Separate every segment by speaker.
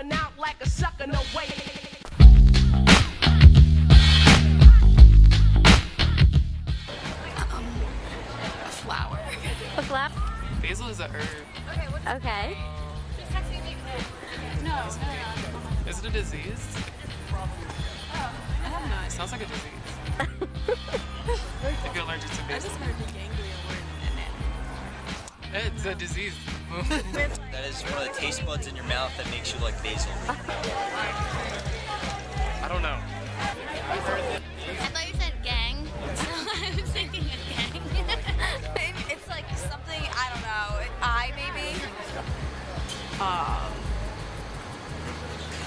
Speaker 1: going out like a sucker, no way.
Speaker 2: A flower.
Speaker 3: A flap?
Speaker 4: Basil is a herb.
Speaker 3: Okay.
Speaker 2: No.
Speaker 4: Is it a disease?
Speaker 2: I don't know.
Speaker 4: It sounds like a disease. If you're allergic to
Speaker 2: I
Speaker 4: basil.
Speaker 2: just heard the ganglia word in it.
Speaker 4: It's a disease.
Speaker 5: That is one of the taste buds in your mouth that makes you like basil.
Speaker 4: I don't know.
Speaker 3: I thought you said gang, so I was thinking of gang.
Speaker 2: It's like something, I don't know, maybe?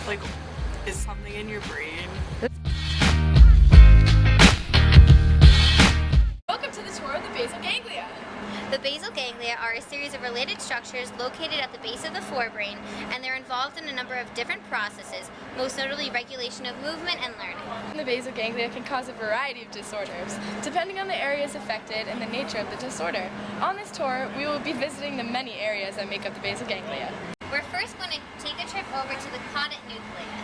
Speaker 2: Like, is something in your brain? Welcome to the tour of the basal ganglia.
Speaker 3: The basal ganglia are a series of related structures located at the base of the forebrain, and they're involved in a number of different processes, most notably regulation of movement and learning.
Speaker 6: The basal ganglia can cause a variety of disorders, depending on the areas affected and the nature of the disorder. On this tour, we will be visiting the many areas that make up the basal ganglia.
Speaker 3: We're first going to take a trip over to the caudate nucleus.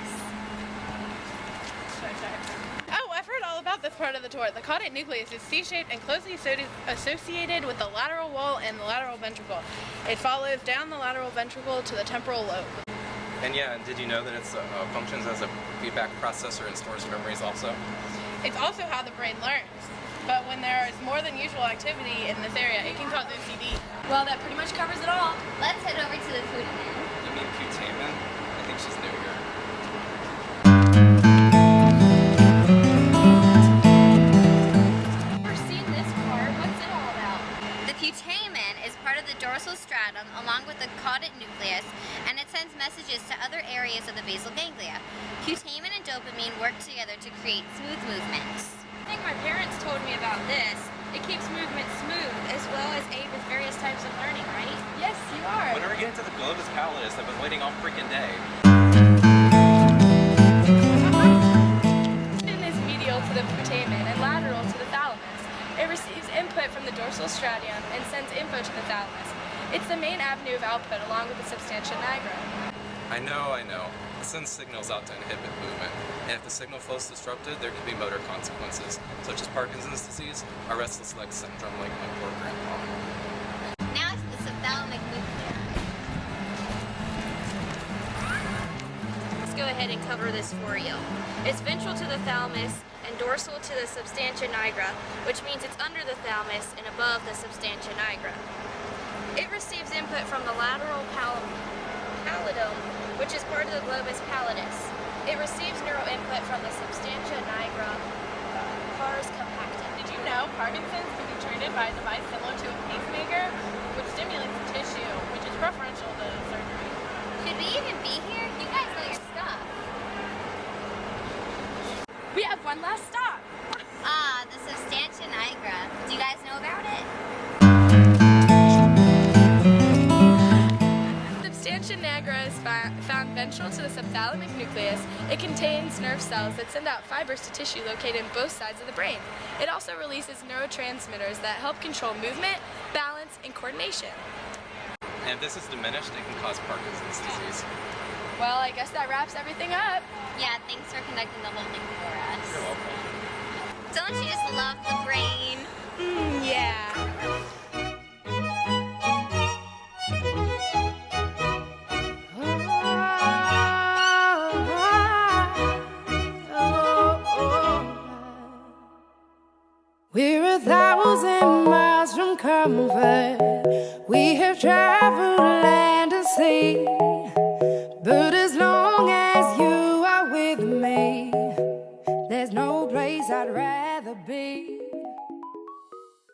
Speaker 6: Oh, I've heard all about this part of the tour. The caudate nucleus is C-shaped and closely associated with the lateral wall and the lateral ventricle. It follows down the lateral ventricle to the temporal lobe.
Speaker 7: And yeah, did you know that it functions as a feedback processor and stores memories also?
Speaker 6: It's also how the brain learns. But when there is more than usual activity in this area, it can cause OCD. Well, that pretty much covers it all.
Speaker 3: Let's head over to the putamen.
Speaker 7: You mean putamen? I think she's new here.
Speaker 3: Never seen this part. What's it all about? The putamen is part of the dorsal stratum along with the caudate nucleus, and it sends messages to other areas of the basal ganglia. Putamen and dopamine work together to create smooth movements.
Speaker 8: I think my parents told me about this. It keeps movement smooth as well as aid with various types of learning, right?
Speaker 6: Yes, you are.
Speaker 7: When are we getting to the globus pallidus? I've been waiting all freaking day.
Speaker 6: Is medial to the putamen and lateral to the thalamus. It receives input from the dorsal stratum and sends info to the thalamus. It's the main avenue of output along with the substantia nigra.
Speaker 7: I know. It sends signals out to inhibit movement. And if the signal flow is disrupted, there can be motor consequences, such as Parkinson's disease or restless leg syndrome like my poor grandpa.
Speaker 3: Now it's the subthalamic nucleus.
Speaker 8: Let's go ahead and cover this for you. It's ventral to the thalamus and dorsal to the substantia nigra, which means it's under the thalamus and above the substantia nigra. It receives input from the lateral pallidum, which is part of the globus pallidus. It receives neural input from the substantia nigra pars compacta.
Speaker 6: Did you know Parkinson's can be treated by a device similar to a pacemaker, which stimulates the tissue, which is preferential to surgery?
Speaker 3: Should we even be here? You guys know your stuff.
Speaker 6: We have one last stop.
Speaker 3: The substantia nigra. Do you guys know about it?
Speaker 6: Substantia nigra is found ventral to the subthalamic nucleus. It contains nerve cells that send out fibers to tissue located in both sides of the brain. It also releases neurotransmitters that help control movement, balance, and coordination.
Speaker 7: And if this is diminished, it can cause Parkinson's disease.
Speaker 6: Well, I guess that wraps everything up.
Speaker 3: Yeah, thanks for conducting the whole thing for us.
Speaker 7: You're welcome.
Speaker 3: Don't you just love the brain?
Speaker 6: Yeah.
Speaker 9: We're 1,000 miles from comfort. We have traveled land and sea. But as long as you are with me, there's no place I'd rather be.